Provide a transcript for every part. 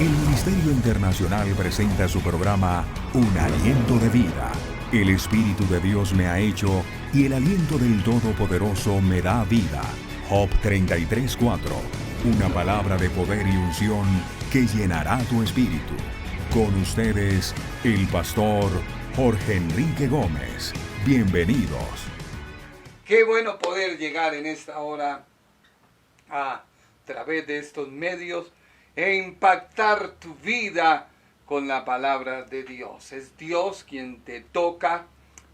El Ministerio Internacional presenta su programa Un Aliento de Vida. El Espíritu de Dios me ha hecho y el aliento del Todopoderoso me da vida. Job 33:4. Una palabra de poder y unción que llenará tu espíritu. Con ustedes, el pastor Jorge Enrique Gómez. Bienvenidos. Qué bueno poder llegar en esta hora a través de estos medios e impactar tu vida con la palabra de Dios. Es Dios quien te toca,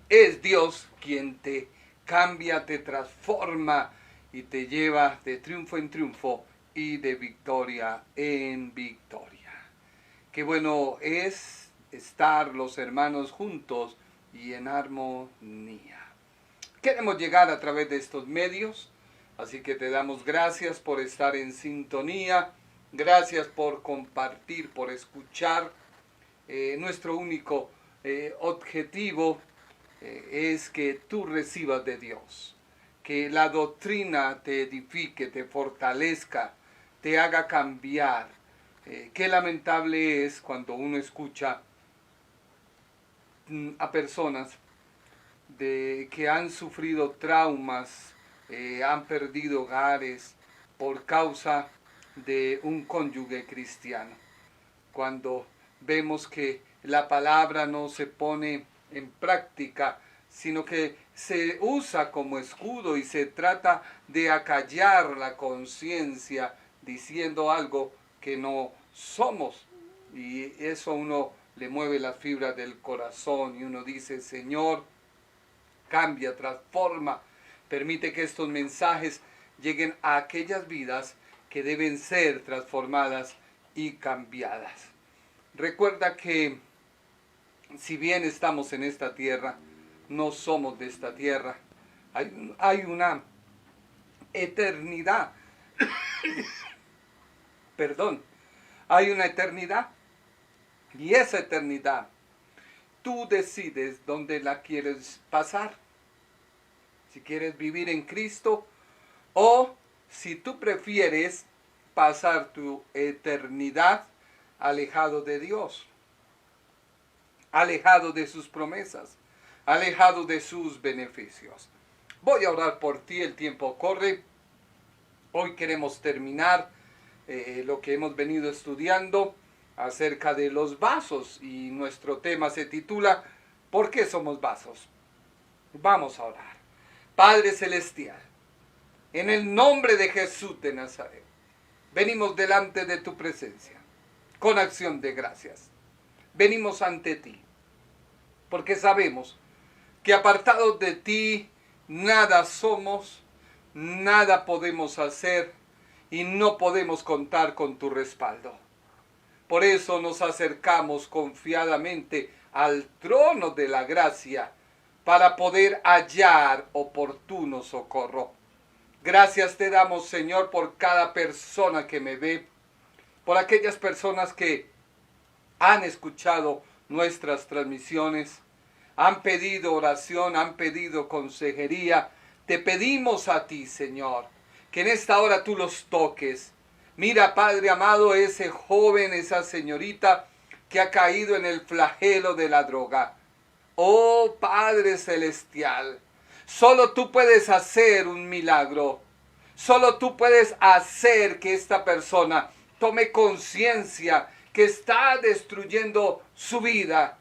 es Dios quien te cambia, te transforma y te lleva de triunfo en triunfo y de victoria en victoria. Qué bueno es estar los hermanos juntos y en armonía. Queremos llegar a través de estos medios, así que te damos gracias por estar en sintonía, gracias por compartir, por escuchar. Nuestro único objetivo es que tú recibas de Dios, que la doctrina te edifique, te fortalezca, te haga cambiar. Qué lamentable es cuando uno escucha a personas que han sufrido traumas, han perdido hogares por causa de un cónyuge cristiano. Cuando vemos que la palabra no se pone en práctica, sino que se usa como escudo y se trata de acallar la conciencia diciendo algo que no somos. Y eso a uno le mueve las fibras del corazón y uno dice: Señor, cambia, transforma, permite que estos mensajes lleguen a aquellas vidas que deben ser transformadas y cambiadas. Recuerda que si bien estamos en esta tierra, no somos de esta tierra. Hay una eternidad. Perdón. Hay una eternidad. Y esa eternidad, tú decides dónde la quieres pasar. Si quieres vivir en Cristo o si tú prefieres pasar tu eternidad alejado de Dios, alejado de sus promesas, alejado de sus beneficios. Voy a orar por ti, el tiempo corre. Hoy queremos terminar lo que hemos venido estudiando acerca de los vasos y nuestro tema se titula ¿Por qué somos vasos? Vamos a orar. Padre Celestial, en el nombre de Jesús de Nazaret, venimos delante de tu presencia con acción de gracias. Venimos ante ti porque sabemos que apartados de ti nada somos, nada podemos hacer y no podemos contar con tu respaldo. Por eso nos acercamos confiadamente al trono de la gracia para poder hallar oportuno socorro. Gracias te damos, Señor, por cada persona que me ve, por aquellas personas que han escuchado nuestras transmisiones, han pedido oración, han pedido consejería. Te pedimos a ti, Señor, que en esta hora tú los toques. Mira, Padre amado, ese joven, esa señorita que ha caído en el flagelo de la droga. Oh Padre Celestial, solo tú puedes hacer un milagro. Solo tú puedes hacer que esta persona tome conciencia que está destruyendo su vida,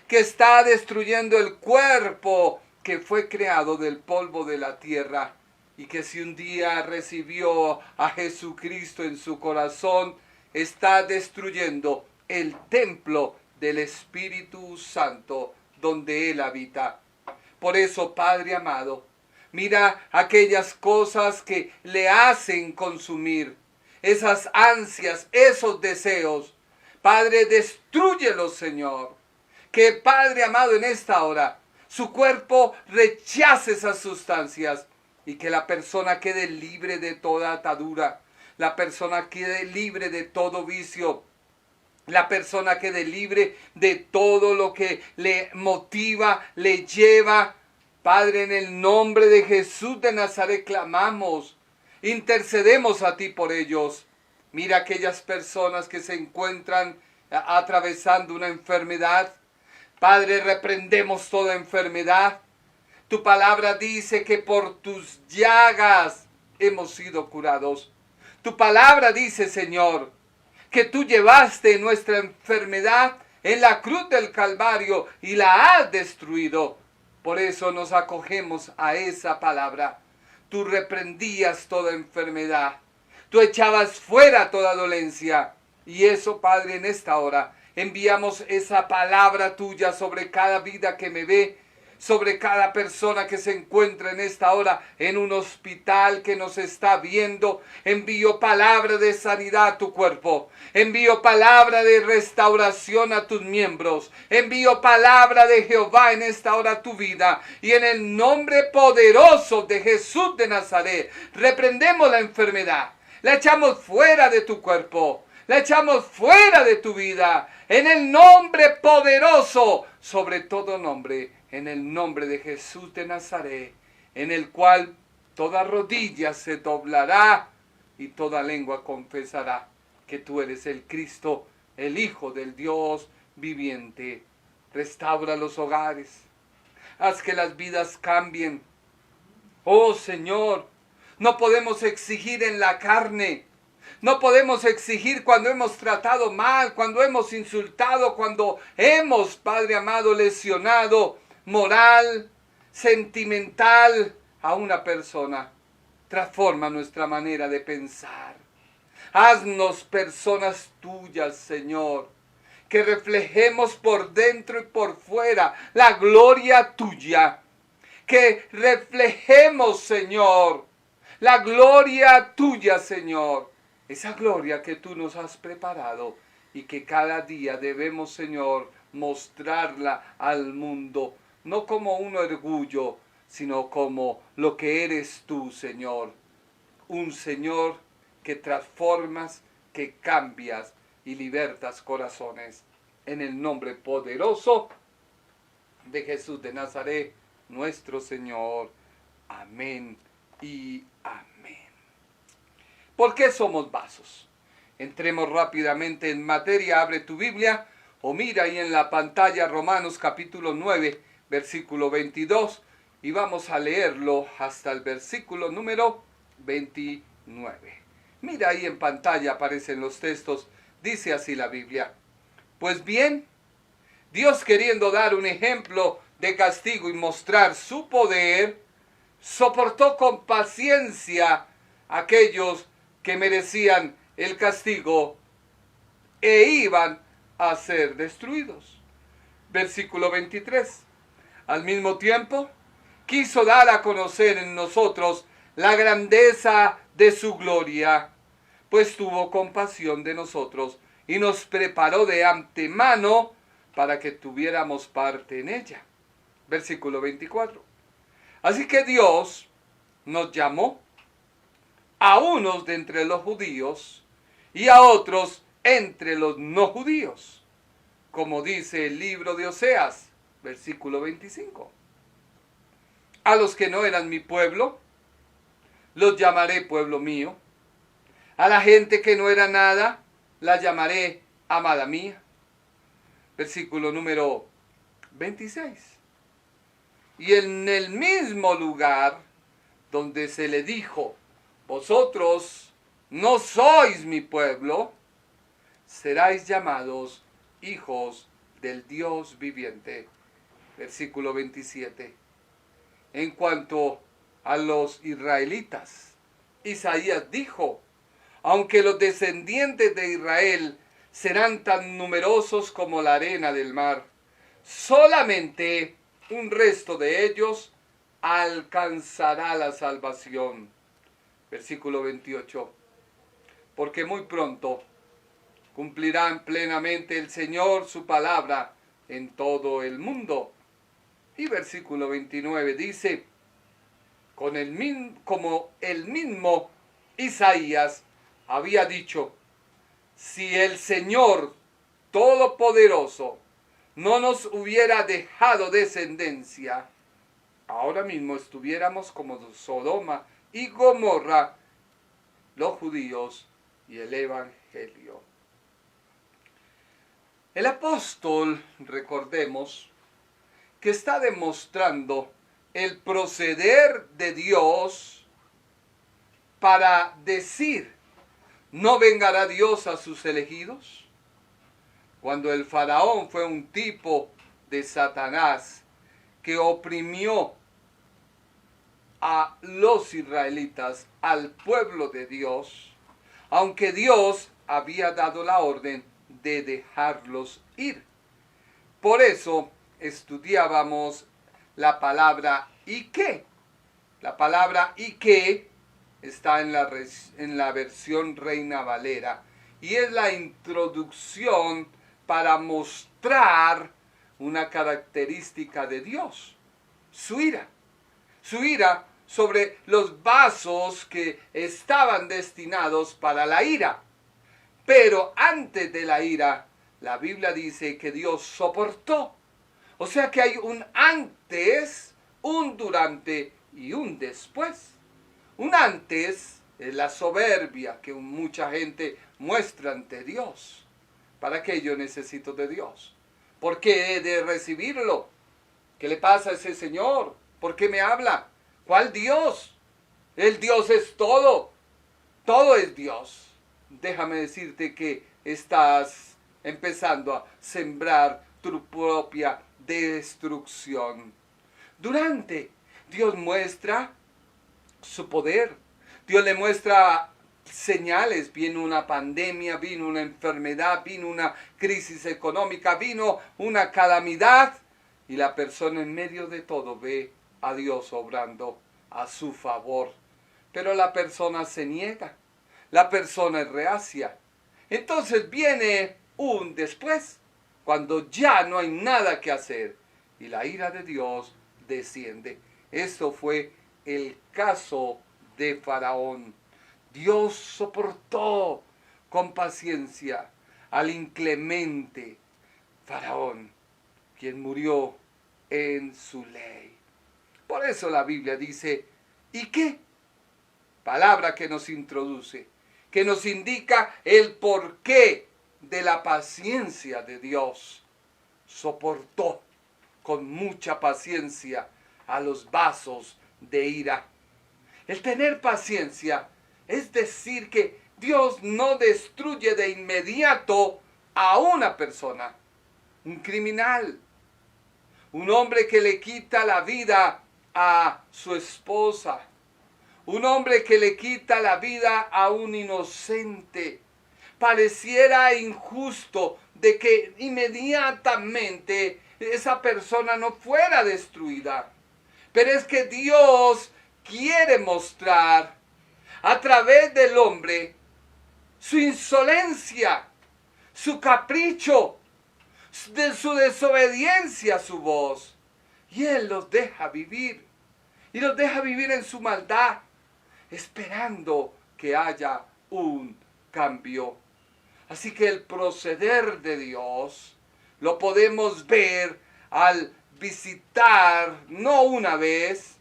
que está destruyendo el cuerpo que fue creado del polvo de la tierra. Y que si un día recibió a Jesucristo en su corazón, está destruyendo el templo del Espíritu Santo donde Él habita. Por eso, Padre amado, mira aquellas cosas que le hacen consumir, esas ansias, esos deseos. Padre, destrúyelos, Señor. Que, Padre amado, en esta hora, su cuerpo rechace esas sustancias. Y que la persona quede libre de toda atadura. La persona quede libre de todo vicio. La persona quede libre de todo lo que le motiva, le lleva. Padre, en el nombre de Jesús de Nazaret clamamos. Intercedemos a ti por ellos. Mira aquellas personas que se encuentran atravesando una enfermedad. Padre, reprendemos toda enfermedad. Tu palabra dice que por tus llagas hemos sido curados. Tu palabra dice, Señor, que tú llevaste nuestra enfermedad en la cruz del Calvario y la has destruido. Por eso nos acogemos a esa palabra. Tú reprendías toda enfermedad. Tú echabas fuera toda dolencia. Y eso, Padre, en esta hora enviamos esa palabra tuya sobre cada vida que me ve, sobre cada persona que se encuentra en esta hora en un hospital que nos está viendo. Envío palabra de sanidad a tu cuerpo. Envío palabra de restauración a tus miembros. Envío palabra de Jehová en esta hora a tu vida. Y en el nombre poderoso de Jesús de Nazaret, reprendemos la enfermedad. La echamos fuera de tu cuerpo. La echamos fuera de tu vida. En el nombre poderoso, sobre todo nombre, en el nombre de Jesús de Nazaret, en el cual toda rodilla se doblará y toda lengua confesará que tú eres el Cristo, el Hijo del Dios viviente. Restaura los hogares, haz que las vidas cambien. Oh Señor, no podemos exigir en la carne. No podemos exigir cuando hemos tratado mal, cuando hemos insultado, cuando hemos, Padre amado, lesionado moral, sentimental a una persona. Transforma nuestra manera de pensar. Haznos personas tuyas, Señor, que reflejemos por dentro y por fuera la gloria tuya. Que reflejemos, Señor, la gloria tuya, Señor. Esa gloria que tú nos has preparado y que cada día debemos, Señor, mostrarla al mundo. No como un orgullo, sino como lo que eres tú, Señor. Un Señor que transformas, que cambias y libertas corazones. En el nombre poderoso de Jesús de Nazaret, nuestro Señor. Amén y amén. ¿Por qué somos vasos? Entremos rápidamente en materia. Abre tu Biblia o mira ahí en la pantalla Romanos capítulo 9, versículo 22. Y vamos a leerlo hasta el versículo número 29. Mira ahí en pantalla, aparecen los textos. Dice así la Biblia. Pues bien, Dios, queriendo dar un ejemplo de castigo y mostrar su poder, soportó con paciencia a aquellos que merecían el castigo e iban a ser destruidos. Versículo 23. Al mismo tiempo, quiso dar a conocer en nosotros la grandeza de su gloria, pues tuvo compasión de nosotros y nos preparó de antemano para que tuviéramos parte en ella. Versículo 24. Así que Dios nos llamó a unos de entre los judíos y a otros entre los no judíos, como dice el libro de Oseas, versículo 25. A los que no eran mi pueblo, los llamaré pueblo mío. A la gente que no era nada, la llamaré amada mía. Versículo número 26. Y en el mismo lugar donde se le dijo, vosotros no sois mi pueblo, seráis llamados hijos del Dios viviente. Versículo 27. En cuanto a los israelitas, Isaías dijo, aunque los descendientes de Israel serán tan numerosos como la arena del mar, solamente un resto de ellos alcanzará la salvación. Versículo 28. Porque muy pronto cumplirán plenamente el Señor su palabra en todo el mundo. Y versículo 29 dice, como el mismo Isaías había dicho, si el Señor Todopoderoso no nos hubiera dejado descendencia, ahora mismo estuviéramos como Sodoma y Gomorra, los judíos y el Evangelio. El apóstol, recordemos, que está demostrando el proceder de Dios para decir, ¿no vengará Dios a sus elegidos? Cuando el faraón fue un tipo de Satanás que oprimió a los israelitas, al pueblo de Dios, aunque Dios había dado la orden de dejarlos ir. Por eso estudiábamos la palabra ¿y qué? La palabra ¿y qué? Está en la versión Reina Valera y es la introducción para mostrar una característica de Dios, su ira sobre los vasos que estaban destinados para la ira. Pero antes de la ira, la Biblia dice que Dios soportó. O sea que hay un antes, un durante y un después. Un antes es la soberbia que mucha gente muestra ante Dios. ¿Para qué yo necesito de Dios? ¿Por qué he de recibirlo? ¿Qué le pasa a ese señor? ¿Por qué me habla? ¿Cuál Dios? El Dios es todo. Todo es Dios. Déjame decirte que estás empezando a sembrar tu propia destrucción. Durante, Dios muestra su poder. Dios le muestra señales. Vino una pandemia, vino una enfermedad, vino una crisis económica, vino una calamidad. Y la persona en medio de todo ve a Dios obrando a su favor. Pero la persona se niega. La persona es reacia. Entonces viene un después, cuando ya no hay nada que hacer. Y la ira de Dios desciende. Esto fue el caso de Faraón. Dios soportó con paciencia al inclemente Faraón, quien murió en su ley. Por eso la Biblia dice, ¿y qué? Palabra que nos introduce, que nos indica el porqué de la paciencia de Dios. Soportó con mucha paciencia a los vasos de ira. El tener paciencia es decir que Dios no destruye de inmediato a una persona, un criminal, un hombre que le quita la vida a su esposa, un hombre que le quita la vida a un inocente. Pareciera injusto de que inmediatamente esa persona no fuera destruida. Pero es que Dios quiere mostrar a través del hombre su insolencia, su capricho, su desobediencia a su voz. Y Él los deja vivir. Y los deja vivir en su maldad, esperando que haya un cambio. Así que el proceder de Dios lo podemos ver al visitar, no una vez,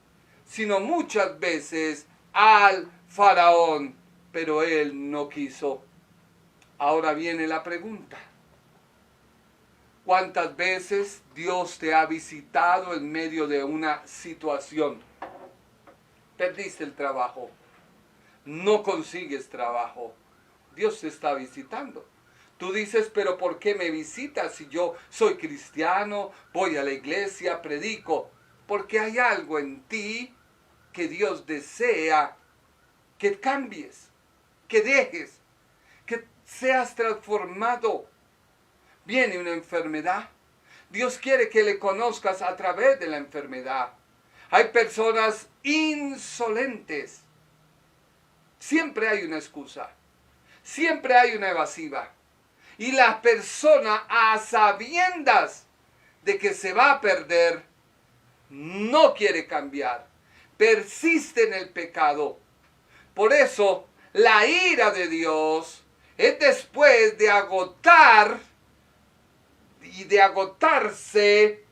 sino muchas veces al faraón, pero él no quiso. Ahora viene la pregunta. ¿Cuántas veces Dios te ha visitado en medio de una situación? Perdiste el trabajo, no consigues trabajo, Dios te está visitando. Tú dices, pero ¿por qué me visitas si yo soy cristiano, voy a la iglesia, predico? Porque hay algo en ti que Dios desea que cambies, que dejes, que seas transformado. Viene una enfermedad. Dios quiere que le conozcas a través de la enfermedad. Hay personas insolentes. Siempre hay una excusa. Siempre hay una evasiva. Y la persona, a sabiendas de que se va a perder, no quiere cambiar. Persiste en el pecado. Por eso, la ira de Dios es después de agotar y de agotarse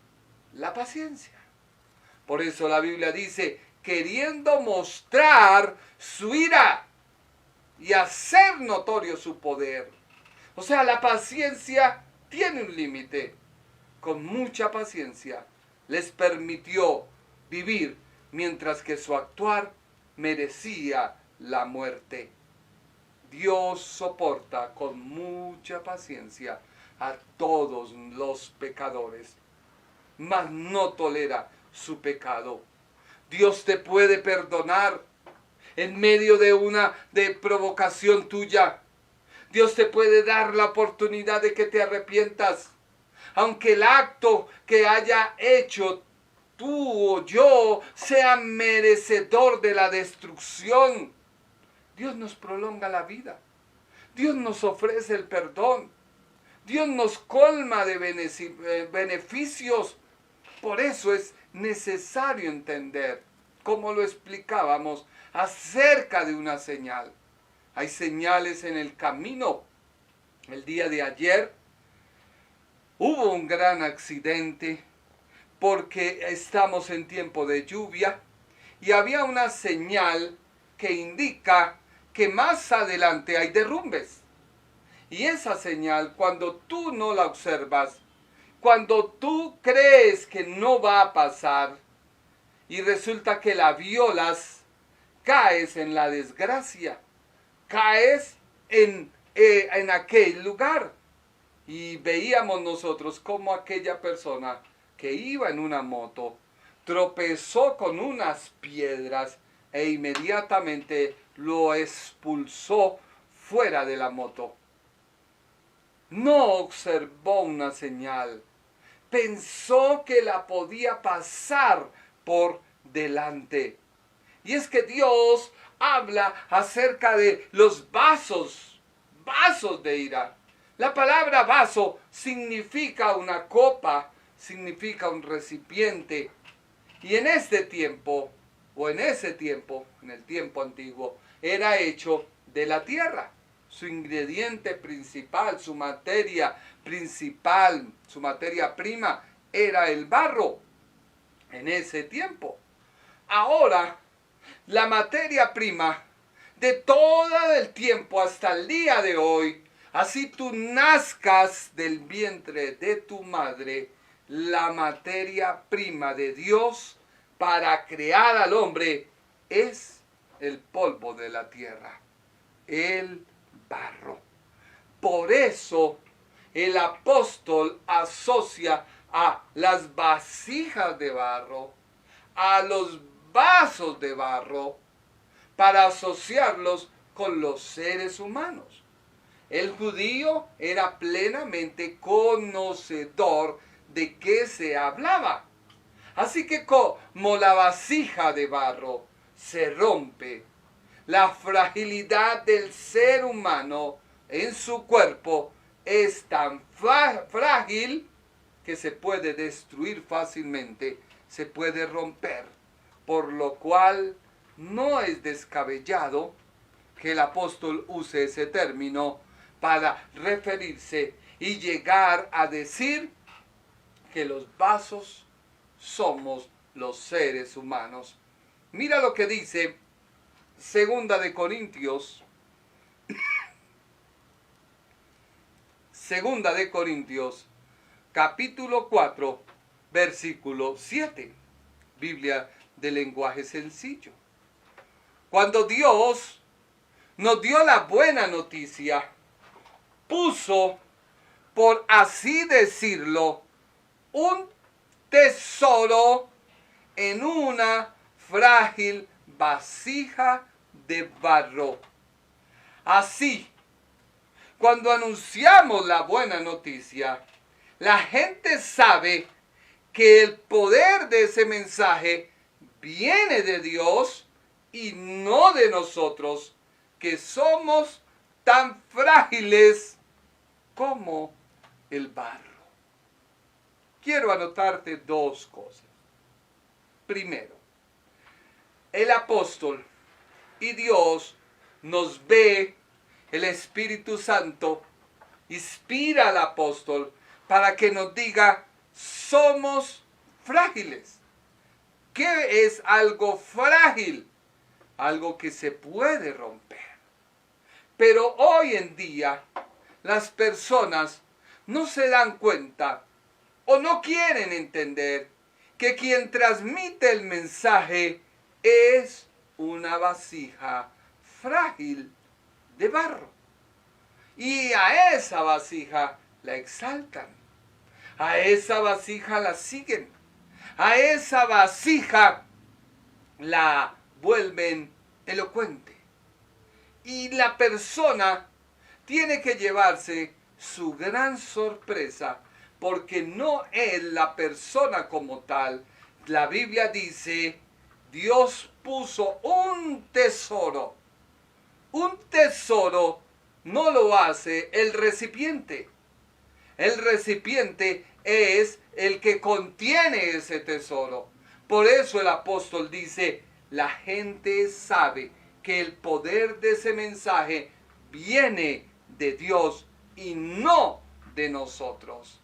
la paciencia. Por eso la Biblia dice, queriendo mostrar su ira. y hacer notorio su poder. O sea, la paciencia tiene un límite. Con mucha paciencia les permitió vivir mientras que su actuar merecía la muerte. Dios soporta con mucha paciencia a todos los pecadores, mas no tolera su pecado. Dios te puede perdonar en medio de una provocación tuya. Dios te puede dar la oportunidad de que te arrepientas. Aunque el acto que haya hecho tú o yo sea merecedor de la destrucción, Dios nos prolonga la vida. Dios nos ofrece el perdón. Dios nos colma de beneficios. Por eso es necesario entender, como lo explicábamos, acerca de una señal. Hay señales en el camino. El día de ayer hubo un gran accidente porque estamos en tiempo de lluvia y había una señal que indica que más adelante hay derrumbes. Y esa señal, cuando tú no la observas, cuando tú crees que no va a pasar y resulta que la violas, caes en la desgracia, caes en aquel lugar. Y veíamos nosotros cómo aquella persona que iba en una moto tropezó con unas piedras e inmediatamente lo expulsó fuera de la moto. No observó una señal, pensó que la podía pasar por delante. Y es que Dios habla acerca de los vasos de ira. La palabra vaso significa una copa, significa un recipiente. Y en este tiempo, o en ese tiempo, en el tiempo antiguo, era hecho de la tierra. Su ingrediente principal, su materia principal, su materia prima, era el barro en ese tiempo. Ahora, la materia prima de todo el tiempo hasta el día de hoy, así tú nazcas del vientre de tu madre, la materia prima de Dios para crear al hombre es el polvo de la tierra, el barro. Por eso el apóstol asocia a las vasijas de barro, a los vasos de barro, para asociarlos con los seres humanos. El judío era plenamente conocedor de qué se hablaba. Así que como la vasija de barro se rompe, la fragilidad del ser humano en su cuerpo es tan frágil que se puede destruir fácilmente, se puede romper, por lo cual no es descabellado que el apóstol use ese término para referirse y llegar a decir que los vasos somos los seres humanos. Mira lo que dice Segunda de Corintios, capítulo 4, versículo 7, Biblia de lenguaje sencillo. Cuando Dios nos dio la buena noticia, puso, por así decirlo, un tesoro en una frágil vasija de barro. Así, cuando anunciamos la buena noticia, la gente sabe que el poder de ese mensaje viene de Dios y no de nosotros, que somos tan frágiles como el barro. Quiero anotarte dos cosas. Primero, el apóstol y Dios nos ve, el Espíritu Santo inspira al apóstol para que nos diga, somos frágiles. ¿Qué es algo frágil? Algo que se puede romper. Pero hoy en día las personas no se dan cuenta o no quieren entender que quien transmite el mensaje es una vasija frágil de barro. Y a esa vasija la exaltan, a esa vasija la siguen, a esa vasija la vuelven elocuente. Y la persona tiene que llevarse su gran sorpresa, porque no es la persona como tal. La Biblia dice, Dios puso un tesoro. Un tesoro no lo hace el recipiente. El recipiente es el que contiene ese tesoro. Por eso el apóstol dice, la gente sabe que el poder de ese mensaje viene de Dios y no de nosotros.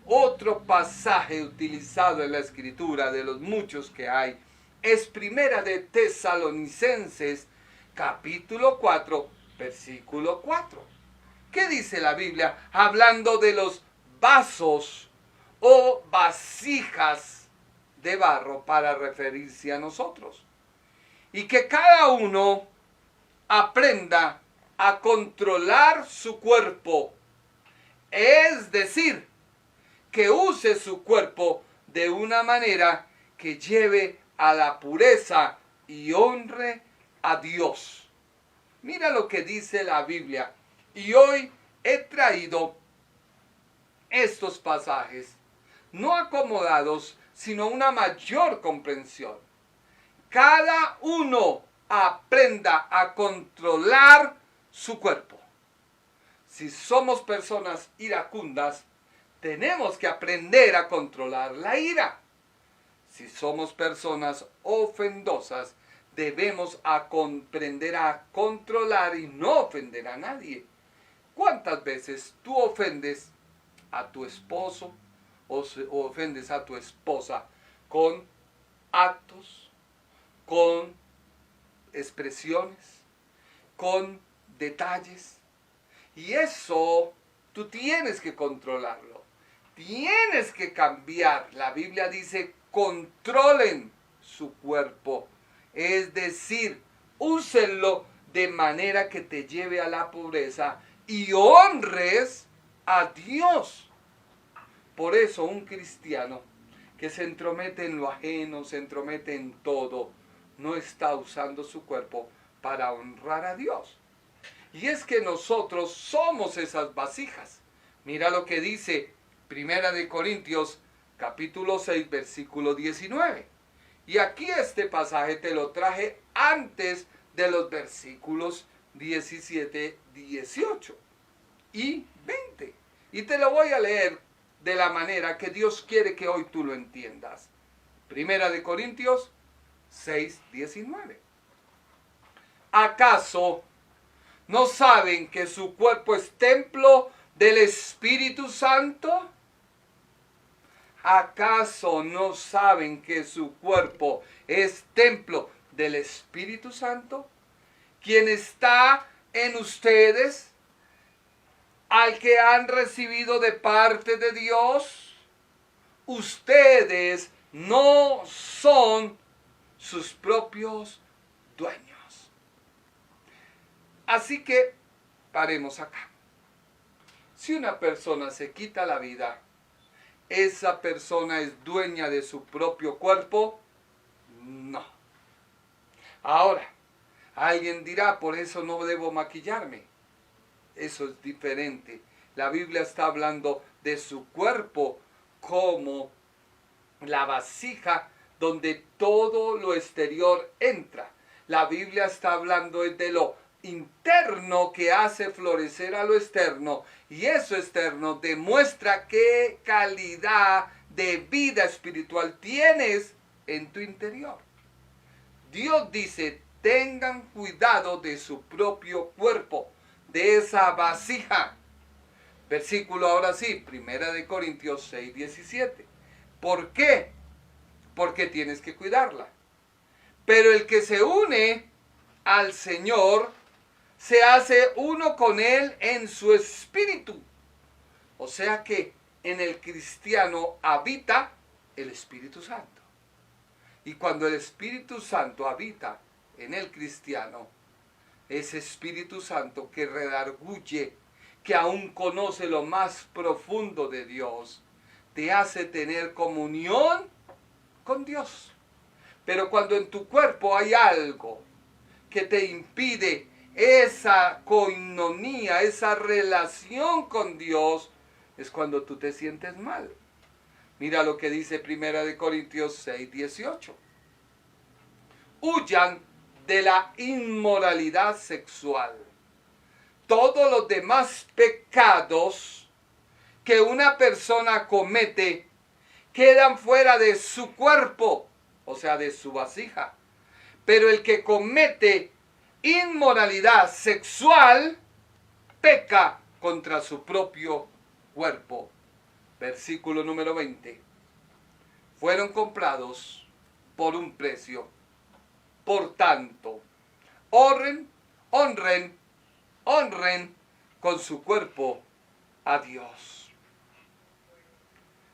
Otro pasaje utilizado en la Escritura, de los muchos que hay, es Primera de Tesalonicenses, capítulo 4, versículo 4. ¿Qué dice la Biblia? Hablando de los vasos o vasijas de barro para referirse a nosotros. Y que cada uno aprenda a controlar su cuerpo. Es decir, que use su cuerpo de una manera que lleve a la pureza y honre a Dios. Mira lo que dice la Biblia. Y hoy he traído estos pasajes, no acomodados, sino una mayor comprensión. Cada uno aprenda a controlar su cuerpo. Si somos personas iracundas, tenemos que aprender a controlar la ira. Si somos personas ofendosas, debemos aprender a controlar y no ofender a nadie. ¿Cuántas veces tú ofendes a tu esposo o ofendes a tu esposa con actos, con expresiones, con detalles? Y eso tú tienes que controlarlo. Tienes que cambiar. La Biblia dice, controlen su cuerpo. Es decir, úsenlo de manera que te lleve a la pureza y honres a Dios. Por eso un cristiano que se entromete en lo ajeno, se entromete en todo, no está usando su cuerpo para honrar a Dios. Y es que nosotros somos esas vasijas. Mira lo que dice Primera de Corintios, capítulo 6, versículo 19. Y aquí este pasaje te lo traje antes de los versículos 17, 18 y 20. Y te lo voy a leer de la manera que Dios quiere que hoy tú lo entiendas. Primera de Corintios 6, 19. ¿Acaso no saben que su cuerpo es templo del Espíritu Santo? ¿Acaso no saben que su cuerpo es templo del Espíritu Santo? Quien está en ustedes, al que han recibido de parte de Dios. Ustedes no son sus propios dueños. Así que paremos acá. Si una persona se quita la vida, ¿esa persona es dueña de su propio cuerpo? No. Ahora, alguien dirá, por eso no debo maquillarme. Eso es diferente. La Biblia está hablando de su cuerpo como la vasija donde todo lo exterior entra. La Biblia está hablando de lo interno que hace florecer a lo externo, y eso externo demuestra qué calidad de vida espiritual tienes en tu interior. Dios dice, tengan cuidado de su propio cuerpo, de esa vasija. Versículo ahora sí, Primera de Corintios 6, 17. ¿Por qué? Porque tienes que cuidarla. Pero el que se une al Señor se hace uno con Él en su espíritu. O sea que en el cristiano habita el Espíritu Santo. Y cuando el Espíritu Santo habita en el cristiano, ese Espíritu Santo que redarguye, que aún conoce lo más profundo de Dios, te hace tener comunión con Dios. Pero cuando en tu cuerpo hay algo que te impide esa coinonía, esa relación con Dios, es cuando tú te sientes mal. Mira lo que dice 1 Corintios 6, 18. Huyan de la inmoralidad sexual. Todos los demás pecados que una persona comete quedan fuera de su cuerpo, o sea, de su vasija. Pero el que comete inmoralidad sexual peca contra su propio cuerpo. Versículo número 20. Fueron comprados por un precio. Por tanto, honren con su cuerpo a Dios.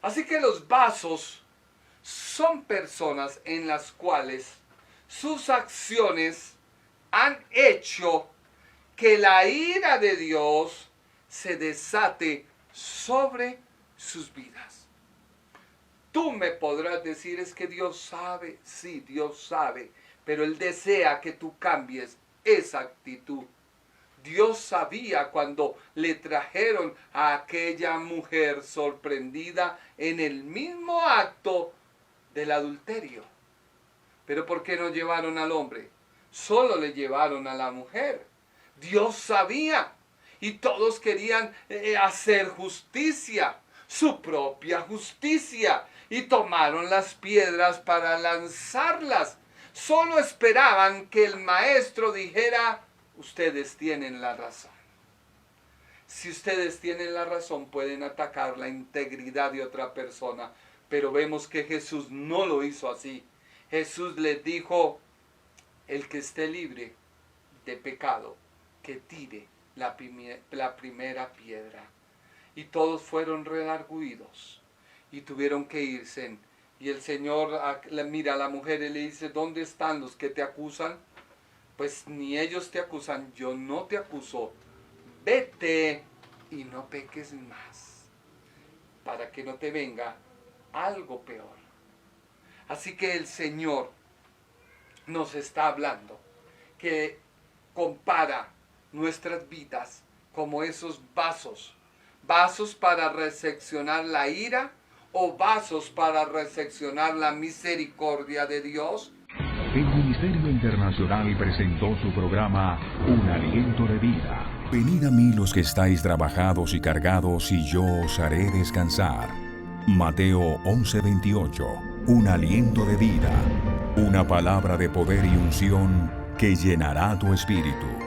Así que los vasos son personas en las cuales sus acciones han hecho que la ira de Dios se desate sobre sus vidas. Tú me podrás decir, es que Dios sabe. Sí, Dios sabe, pero Él desea que tú cambies esa actitud. Dios sabía cuando le trajeron a aquella mujer sorprendida en el mismo acto del adulterio. Pero ¿por qué no llevaron al hombre? Solo le llevaron a la mujer. Dios sabía y todos querían hacer justicia, su propia justicia, y tomaron las piedras para lanzarlas. Solo esperaban que el maestro dijera: ustedes tienen la razón. Si ustedes tienen la razón, pueden atacar la integridad de otra persona. Pero vemos que Jesús no lo hizo así. Jesús les dijo: el que esté libre de pecado, que tire la primera piedra. Y todos fueron redarguidos y tuvieron que irse. Y el Señor mira a la mujer y le dice: ¿dónde están los que te acusan? Pues ni ellos te acusan, yo no te acuso. Vete y no peques más, para que no te venga algo peor. Así que el Señor nos está hablando que compara nuestras vidas como esos vasos para recepcionar la ira o vasos para recepcionar la misericordia de Dios. El Ministerio Internacional presentó su programa Un Aliento de Vida. Venid a mí los que estáis trabajados y cargados, y yo os haré descansar. Mateo 11:28. Un aliento de vida. Una palabra de poder y unción que llenará tu espíritu.